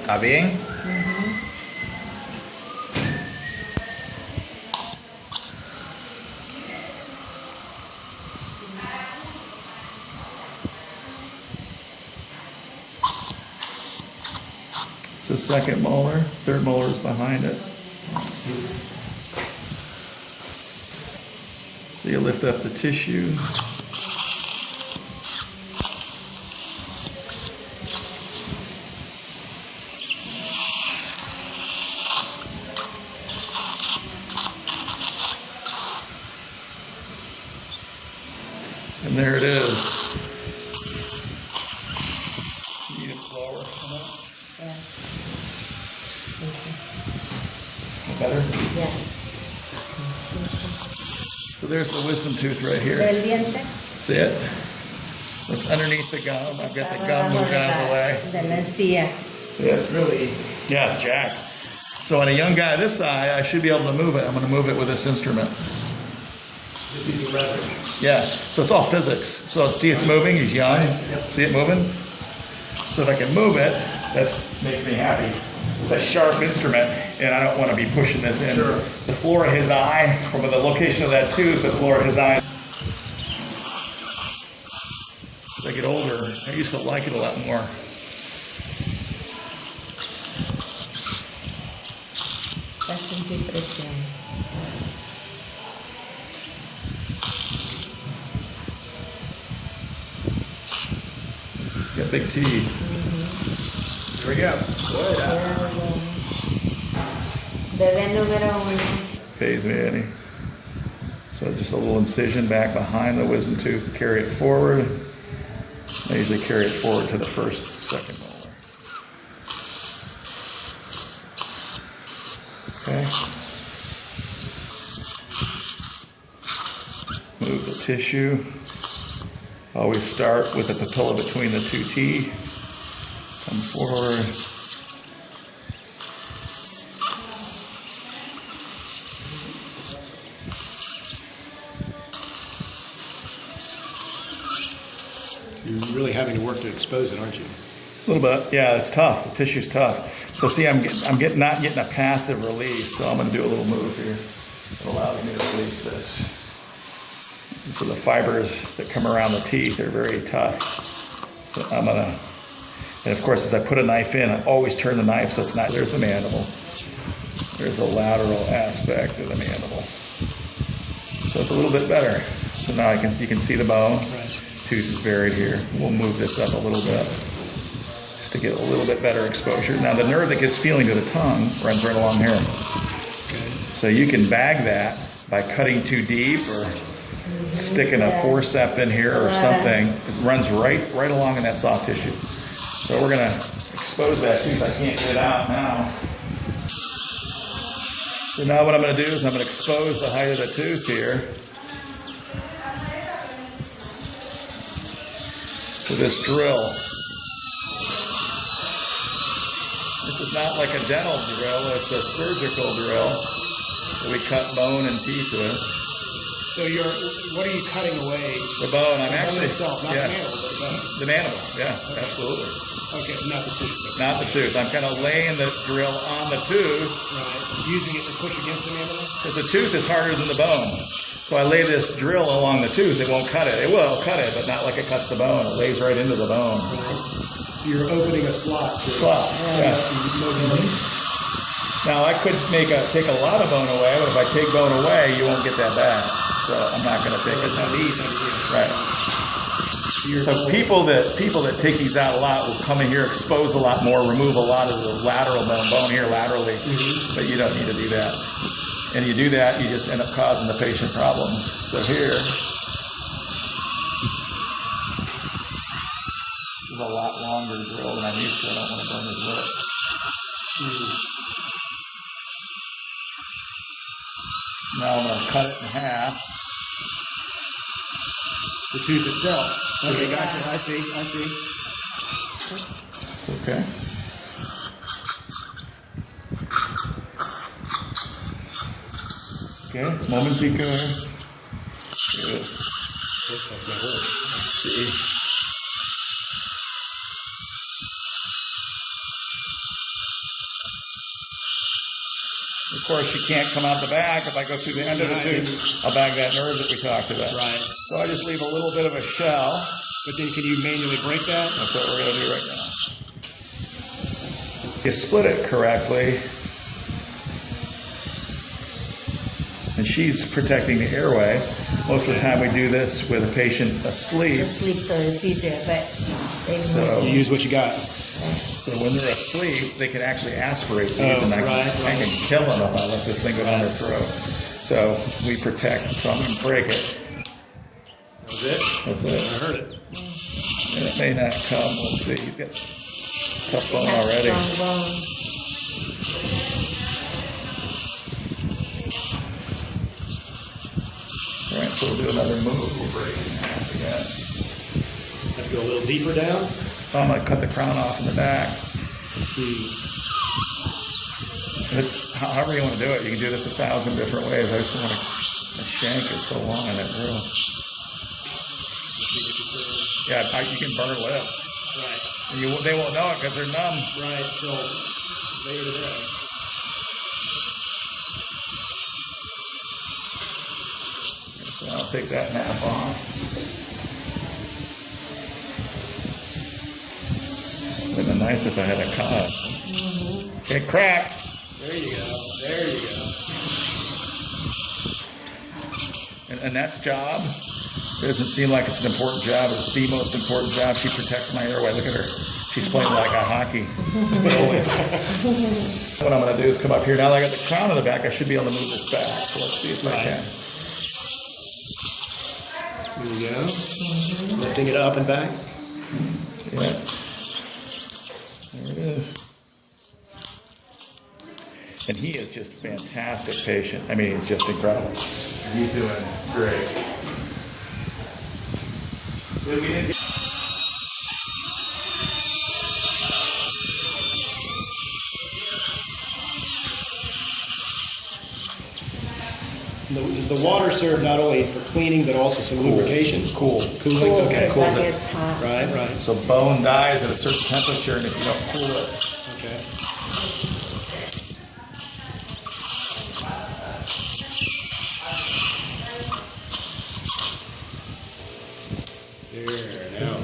¿Está bien? It's the second molar, third molar is behind it. So you lift up the tissue. And there it is. You need it slower. Yeah. Better? Yeah. So there's the wisdom tooth right here. ¿Del diente? See it? It's underneath the gum. I've got the gum moved out of the way. De la encía. Yeah, it's really, yeah, it's jacked. So on a young guy this size, I should be able to move it. I'm going to move it with this instrument. Just use the leverage. Yeah, so it's all physics. So see it's moving, he's young. See it moving? So if I can move it, that makes me happy. It's a sharp instrument, and I don't want to be pushing this in. Sure. The floor of his eye, from the location of that tooth, the floor of his eye. As I get older, I used to like it a lot more. Va a sentir presión. Got big teeth. There we go. Good. Bebé número 1. Phase me any. So just a little incision back behind the wisdom tooth, carry it forward. I usually carry it forward to the first, second molar. Okay. Move the tissue. Always start with the papilla between the two teeth. Come forward. You're really having to work to expose it, aren't you? A little bit, yeah, it's tough. The tissue's tough. So see, I'm not getting a passive release, so I'm going to do a little move here. It allows me to release this. So the fibers that come around the teeth are very tough. So I'm going to, and of course, as I put a knife in, I always turn the knife so it's not, there's the mandible. There's the lateral aspect of the mandible. So it's a little bit better. So now you can see the bone. Right. Tooth is buried here. We'll move this up a little bit just to get a little bit better exposure. Now the nerve that gives feeling to the tongue runs right along here. Okay. So you can bag that by cutting too deep or sticking a forceps in here or something. It runs right along in that soft tissue. So we're gonna expose that tooth. I can't get it out now. So now what I'm gonna do is I'm gonna expose the height of the tooth here with this drill. This is not like a dental drill, it's a surgical drill that we cut bone and teeth with. So what are you cutting away? The bone, I'm actually, itself, not yeah, the mandible, but the bone. the mandible, yeah, absolutely. Okay, not the tooth. But Not the tooth, I'm kind of laying the drill on the tooth, right. Using it to push against the mandible? because the tooth is harder than the bone. So I lay this drill along the tooth, it won't cut it. It will cut it, but not like it cuts the bone. It lays right into the bone. Right. So you're opening a slot. Slot, yeah. Now I could take a lot of bone away, but if I take bone away, you won't get that back. So I'm not going to take it. Right. So people that take these out a lot will come in here, expose a lot more, remove a lot of the lateral bone here laterally, but you don't need to do that. And you do that, you just end up causing the patient problems. So here is a lot longer drill than I'm used to. I don't want to burn his lip. Now I'm going to cut it in half. The tooth itself. Okay, gotcha. I see. Okay. Okay, moment pico. Good. Looks like my horse. See. Of course, she can't come out the back. If I go through the end of the tube, I'll bag that nerve that we talked about. Right. So I just leave a little bit of a shell. But then can you manually break that? That's what we're going to do right now. You split it correctly. And she's protecting the airway. Most of the time we do this with a patient asleep. Sleep, so it's easier, but they So You use what you got. So when they're asleep, they can actually aspirate these, and I can kill them if I let this thing go down their throat. So we protect. So I'm going to break it. That's it? That's it. I heard it. And it may not come. Let's see. He's got tough bone already. strong bones. All right, so we'll do another move. We'll break it in half again. Have to go a little deeper down. So I'm going to cut the crown off in the back. It's however you want to do it. You can do this 1,000 different ways. I just want to. The shank is so long in it, really. Yeah, you can burn lips. Right. And they won't know it because they're numb. Right. So later today. So I'll take that half off. Would have been nice if I had a cod. Okay, crack. There you go. There you go. And Annette's job doesn't seem like it's an important job. It's the most important job. She protects my airway. Look at her. She's playing like a hockey goalie. What I'm going to do is come up here. Now that I got the crown on the back, I should be able to move this back. So let's see if I can. There you go. Lifting it up and back. Yeah. There it is. And he is just a fantastic patient. I mean, he's just incredible. He's doing great. Is the water served not only for cleaning but also some lubrication? Cooling. Okay. Cools Like it. it's hot. Right. So bone dies at a certain temperature, and if you don't cool it, Okay. There, now.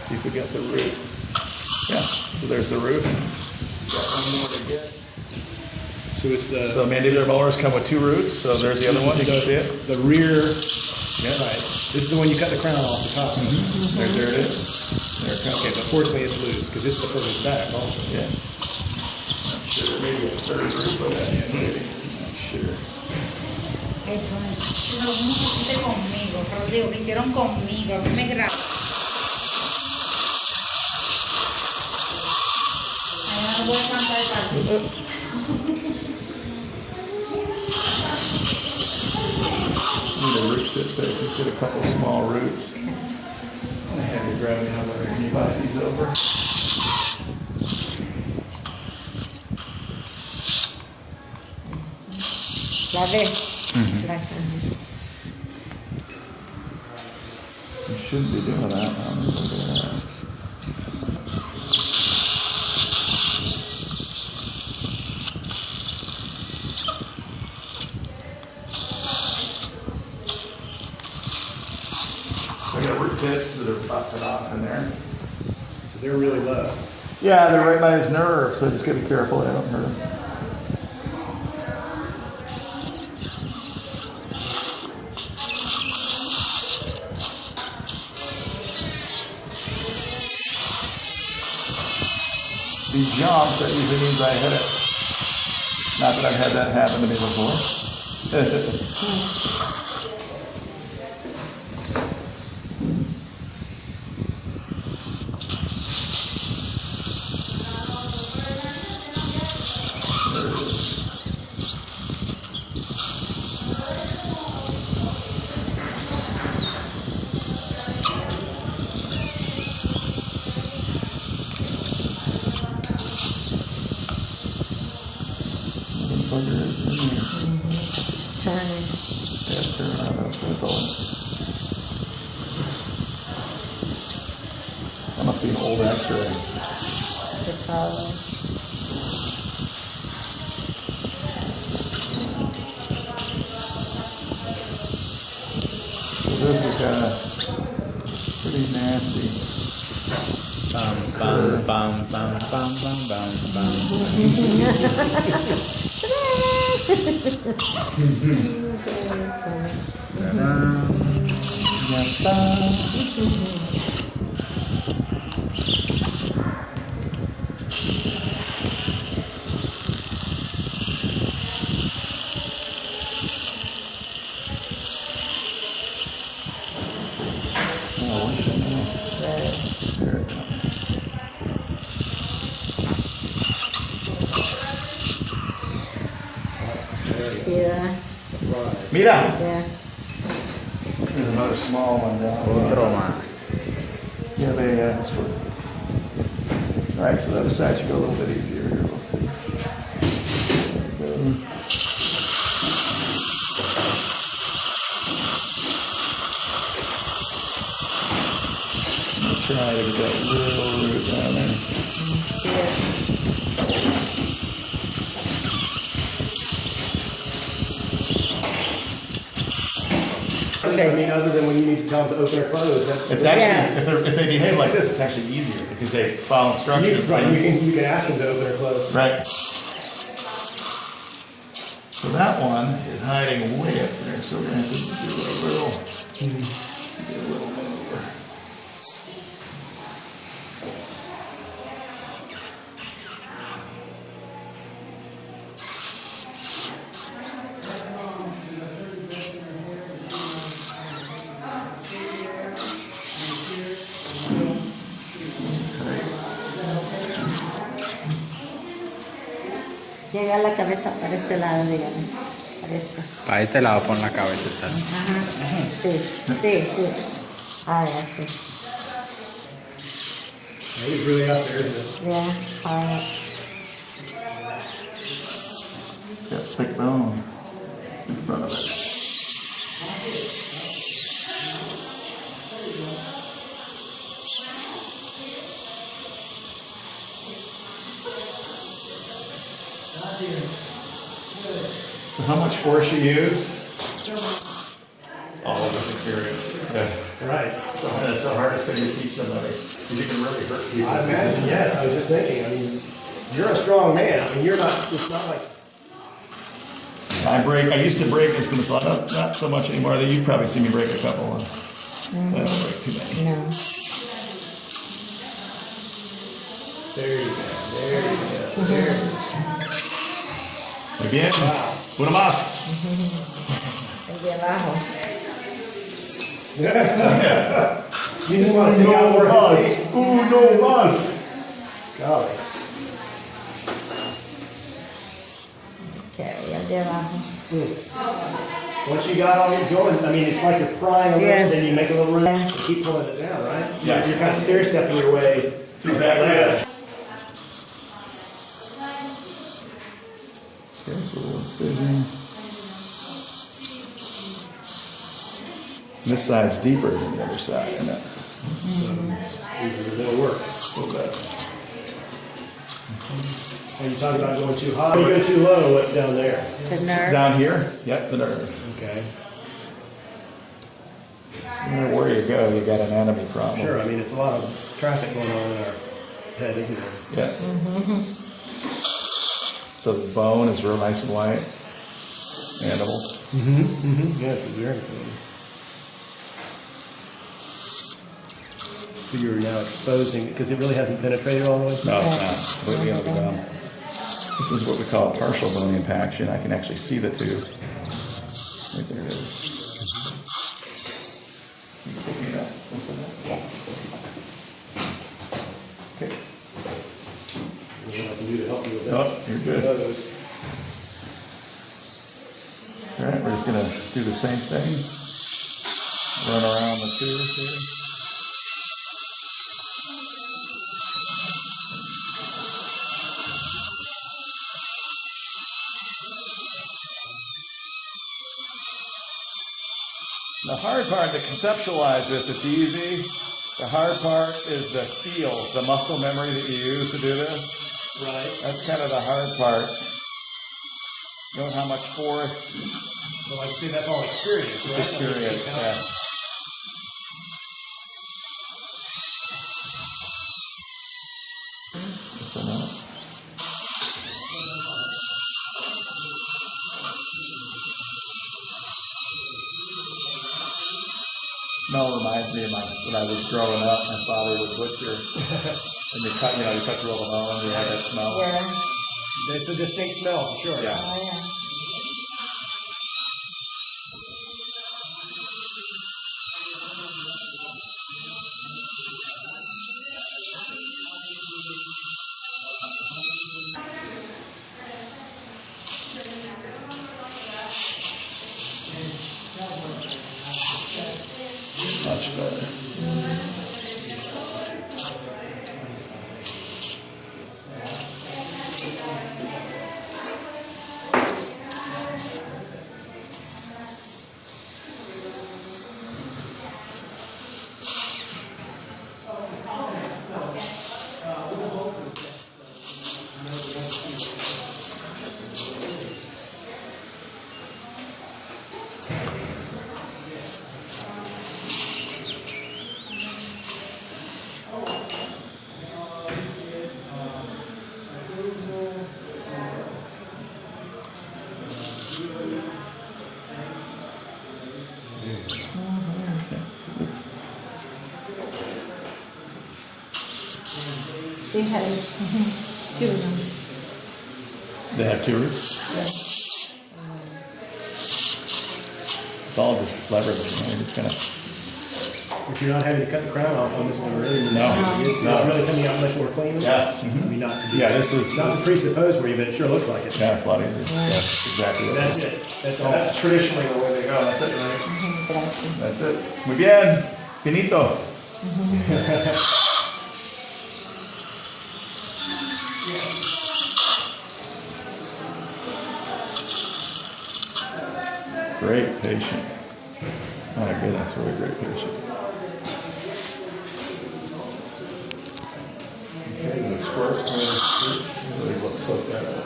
see if we got the root. Yeah, so there's the root. Got one more to get. So it's the So mandibular molars come with 2 roots, so there's the other one. You can see it? the rear. Yeah. Right. This is the one you cut the crown off the top. There it is. There it comes. Okay, but fortunately it's loose because it's the furthest back also. Yeah. Not sure, maybe a third root, but maybe. Not sure. Lo mismo que hiciste conmigo, Rodrigo, que hicieron conmigo, a mí me grabó. Ahí no voy a cantar el partido. Need a root tip there. Just get a couple small roots. I'm gonna have you grab me out there. Can you pass these over? La ves. You shouldn't be doing that. I'm gonna do that. I got root tips that are busted off in there. So they're really low. Yeah, they're right by his nerve, so just gotta be careful they don't hurt him. He jumps, that usually means I hit it. Not that I've had that happen to me before. Turning. Yeah, turning. must be an old X-ray. The color. So this is kind of pretty nasty. Bum, bum, bum, bum, bum, bum, bum, bum. Yeah. Mira! Yeah. There's another small one down. Otro más. Yeah, Alright, so the other side should go a little bit easier here. We'll see. There we go. Try to get that little root down there. I mean, other than when you need to tell them to open or close, that's. It's actually, Yeah. if they behave like this, it's actually easier because they follow instructions. Right, you can ask them to open or close. Right. So that one is hiding way up there, so we're gonna have to do a little move. It's tight. Llega la cabeza para este lado, dígame. Para este. Para este lado pon la cabeza. Está. Ajá. Sí, sí, sí. Ahora sí. It's really out there, isn't it? Yeah. Ahora. It's got thick bone in front of it. So how much force you use? All of this experience. Yeah. Right. So that's the hardest thing to teach somebody. Because you can really hurt people. I imagine, yes, I was just thinking, I mean, you're a strong man, I mean, you're not, it's not like. I used to break this, but it's not so much anymore. You've probably seen me break a couple. I don't break too many. No. There you go, there you go, there you go. Muy bien. Una más. El de abajo. You just want to take out more of his teeth. Uno más. Golly. Okay, el de abajo. Once you got all your going, I mean, it's like you're prying a little, Yeah. then you make a little room, Yeah. and keep pulling it down, right? Yeah. You're kind of stair stepping your way. That's exactly it. Okay, so a little incision. This side's deeper than the other side, isn't it? It'll work. A little bit. And you talk about going too high. When you go too low, what's down there? The nerve. Down here? Yep, the nerve. Okay. No matter where you go, you got anatomy problems. Sure, I mean, it's a lot of traffic going on in our head, isn't there? Yeah. So the bone is real nice and white. Mandible. Yeah, it's very cool. So you're now exposing, because it really hasn't penetrated all the way? No, it's not. Completely on the bone. This is what we call a partial bone impaction. I can actually see the tube. Right there it is. You can pick me up. What's in that? Okay. What I can do to help you with that? No, you're good. All right, we're just gonna do the same thing. Run around the tubes here. The hard part to conceptualize this, it's easy. The hard part is the feel, the muscle memory that you use to do this. Right. That's kind of the hard part. Knowing how much force, Well, like I say, that's all experience, right? experience. Yeah. Just a minute. Smell reminds me of when I was growing up. My father would butcher, and you cut through all the bone, you have that smell. Yeah. It's a distinct smell, for sure. Yeah. Oh, yeah. Much better. They had two of them. They have two roots. It's all just leverage. It's kind of. But you're not having to cut the crown off on this one, really? No. It's really coming out much more clean? Yeah. I mean, not to be, Yeah, this is. not to presuppose for you, but it sure looks like it. Yeah, it's a lot easier. That's exactly what it That's is. it. That's all. That's traditionally the way they go. That's it, right? Gracias. That's it. Muy bien. Finito. Great patient. My goodness, really great patient. Okay, the squirt really looks so good.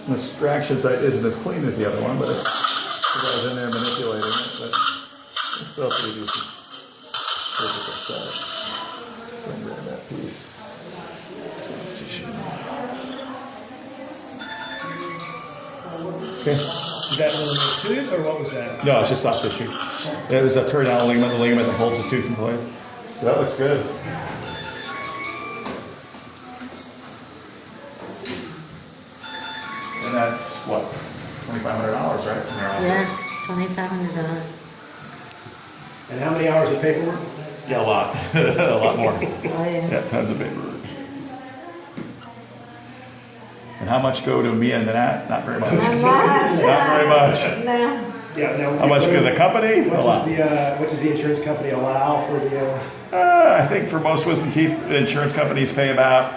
The extraction site isn't as clean as the other one, but the guy's in there manipulating it, but it's still pretty decent. Surgical site. So I'm grabbing that piece. Soft tissue. Okay. Is that one of the tooth, or what was that? No, it's just soft tissue. It was a periodontal ligament, the ligament that holds the tooth in place. So that looks good. And that's what, $2,500, right? Yeah, $2,500. And how many hours of paperwork? Yeah, a lot. A lot more. Oh, yeah. Yeah, tons of paperwork. And how much go to me and that? Not very much. Not much. Not very much. No. Yeah. Now, How much go to the company? A lot. What does the insurance company allow for the? I think for most wisdom teeth insurance companies pay about,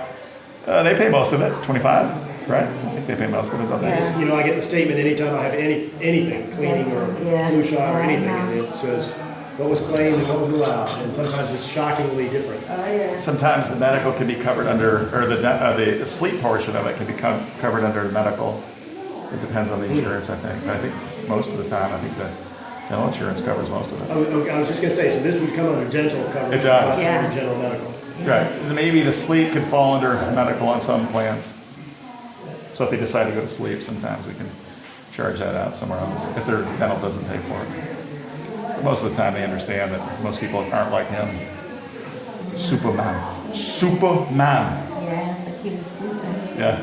they pay most of it, 25, right? I think they pay most of it, don't they? Yeah. You know, I get the statement anytime I have anything, cleaning or Yeah. flu shot or anything, Uh-huh. and it says what was claimed and what was allowed, and sometimes it's shockingly different. Oh, yeah. Sometimes the medical can be covered under, or the sleep portion of it can be covered under medical. It depends on the insurance, I think. But I think most of the time, I think the dental insurance covers most of it. I was just going to say, so this would come under dental coverage. It does. not under Yeah. general medical. Right. And maybe the sleep could fall under medical on some plans. So if they decide to go to sleep, sometimes we can charge that out somewhere else if their dental doesn't pay for it. But most of the time, they understand that most people aren't like him. Superman. Superman. Yeah, it's like he was sleeping. Yeah.